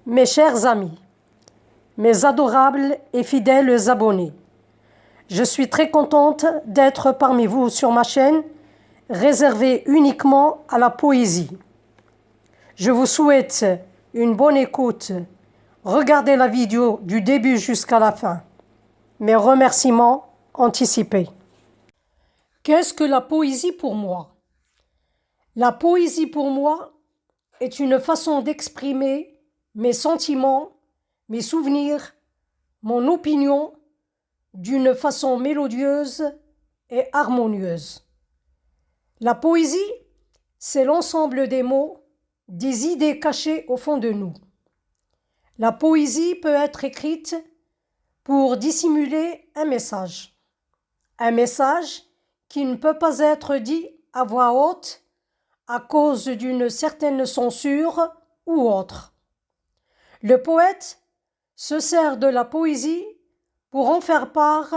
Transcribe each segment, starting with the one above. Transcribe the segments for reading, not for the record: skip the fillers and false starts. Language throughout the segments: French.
Mes chers amis, mes adorables et fidèles abonnés, je suis très contente d'être parmi vous sur ma chaîne réservée uniquement à la poésie. Je vous souhaite une bonne écoute. Regardez la vidéo du début jusqu'à la fin. Mes remerciements anticipés. Qu'est-ce que la poésie pour moi? La poésie pour moi est une façon d'exprimer mes sentiments, mes souvenirs, mon opinion d'une façon mélodieuse et harmonieuse. La poésie, c'est l'ensemble des mots, des idées cachées au fond de nous. La poésie peut être écrite pour dissimuler un message qui ne peut pas être dit à voix haute à cause d'une certaine censure ou autre. Le poète se sert de la poésie pour en faire part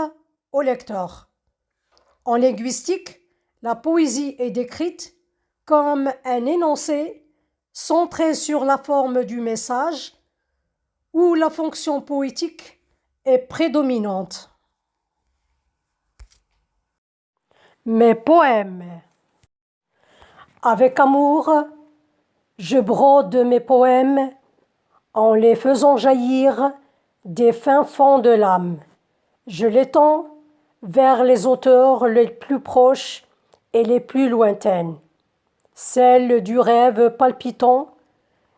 au lecteur. En linguistique, la poésie est décrite comme un énoncé centré sur la forme du message où la fonction poétique est prédominante. Mes poèmes. Avec amour, je brode mes poèmes en les faisant jaillir des fins fonds de l'âme. Je les tends vers les auteurs les plus proches et les plus lointaines, celles du rêve palpitant,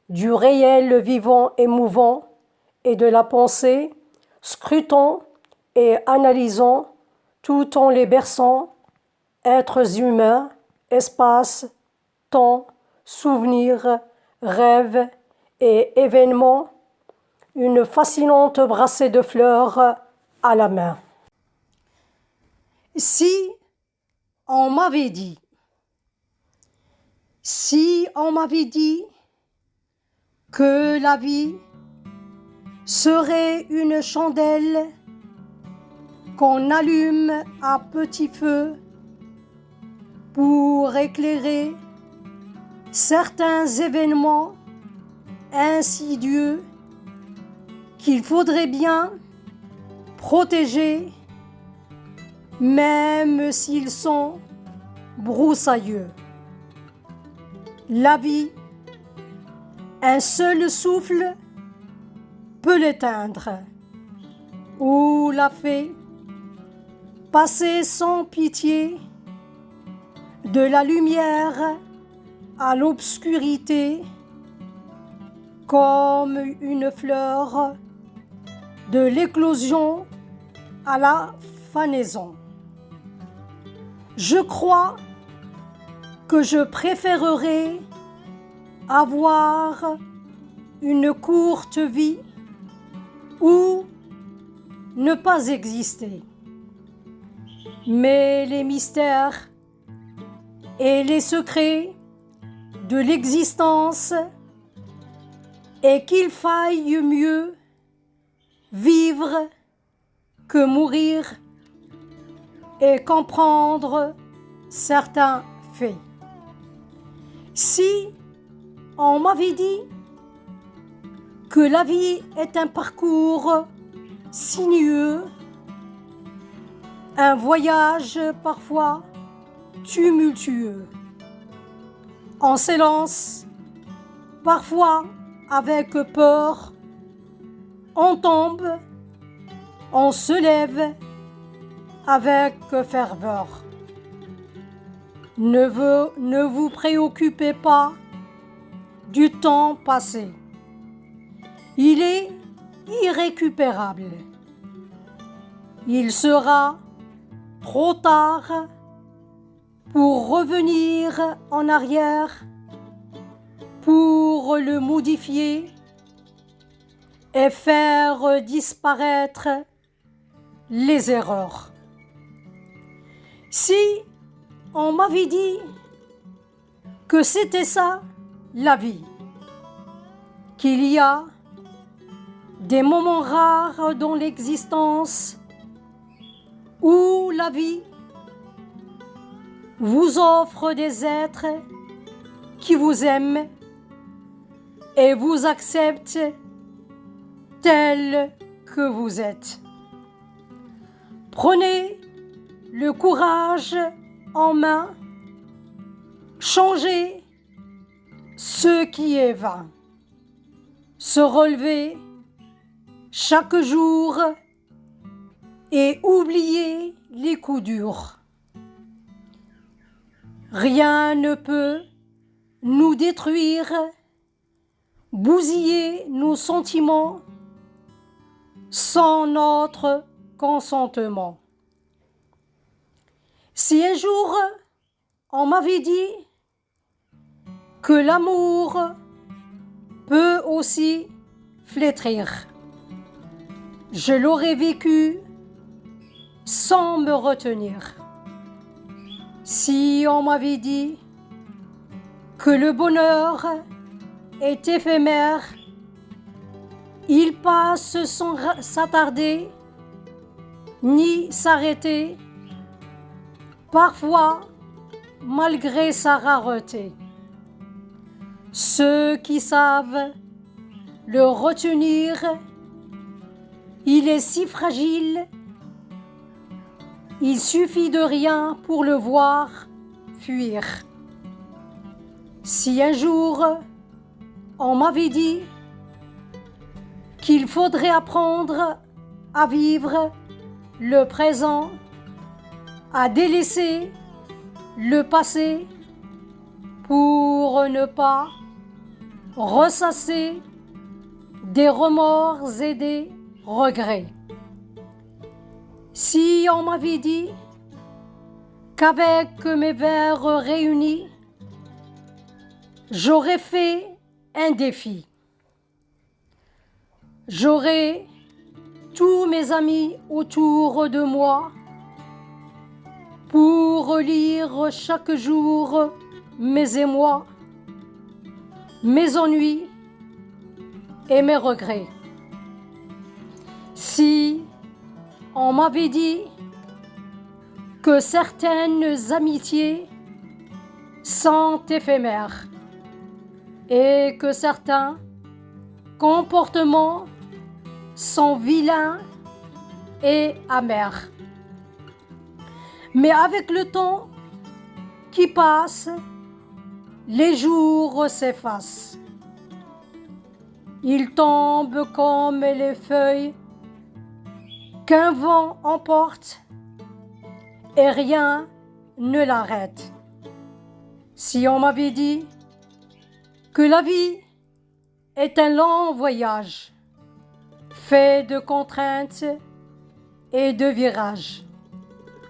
du réel vivant et mouvant, et de la pensée, scrutant et analysant, tout en les berçant, êtres humains, espace, temps, souvenirs, rêves et événements, une fascinante brassée de fleurs à la main. Si on m'avait dit que la vie serait une chandelle qu'on allume à petit feu pour éclairer certains événements insidieux qu'il faudrait bien protéger, même s'ils sont broussailleux. La vie, un seul souffle peut l'éteindre, ou la fée passer sans pitié de la lumière à l'obscurité, comme une fleur de l'éclosion à la fanaison. Je crois que je préférerais avoir une courte vie ou ne pas exister. Mais les mystères et les secrets de l'existence et qu'il faille mieux vivre que mourir et comprendre certains faits. Si on m'avait dit que la vie est un parcours sinueux, un voyage parfois tumultueux, on s'élance parfois avec peur, on tombe, on se lève avec ferveur. Ne vous préoccupez pas du temps passé. Il est irrécupérable. Il sera trop tard pour revenir en arrière, pour le modifier et faire disparaître les erreurs. Si on m'avait dit que c'était ça la vie, qu'il y a des moments rares dans l'existence où la vie vous offre des êtres qui vous aiment et vous acceptent tel que vous êtes. Prenez le courage en main, changez ce qui est vain, se relever chaque jour et oubliez les coups durs. Rien ne peut nous détruire, bousiller nos sentiments sans notre consentement. Si un jour on m'avait dit que l'amour peut aussi flétrir, je l'aurais vécu sans me retenir. Si on m'avait dit que le bonheur est éphémère, il passe sans s'attarder ni s'arrêter, parfois malgré sa rareté. Ceux qui savent le retenir, il est si fragile, il suffit de rien pour le voir fuir. Si un jour on m'avait dit qu'il faudrait apprendre à vivre le présent, à délaisser le passé pour ne pas ressasser des remords et des regrets. Si on m'avait dit qu'avec mes vers réunis, j'aurais fait un défi. J'aurais tous mes amis autour de moi pour lire chaque jour mes émois, mes ennuis et mes regrets. Si on m'avait dit que certaines amitiés sont éphémères et que certains comportements sont vilains et amers. Mais avec le temps qui passe, les jours s'effacent. Ils tombent comme les feuilles qu'un vent emporte et rien ne l'arrête. Si on m'avait dit que la vie est un long voyage fait de contraintes et de virages,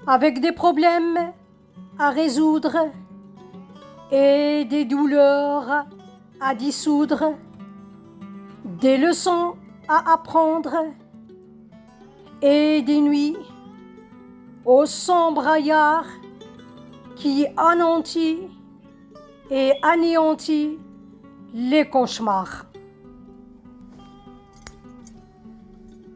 avec des problèmes à résoudre et des douleurs à dissoudre, des leçons à apprendre et des nuits au sombre brouillard qui anéantit et anéantit les cauchemars.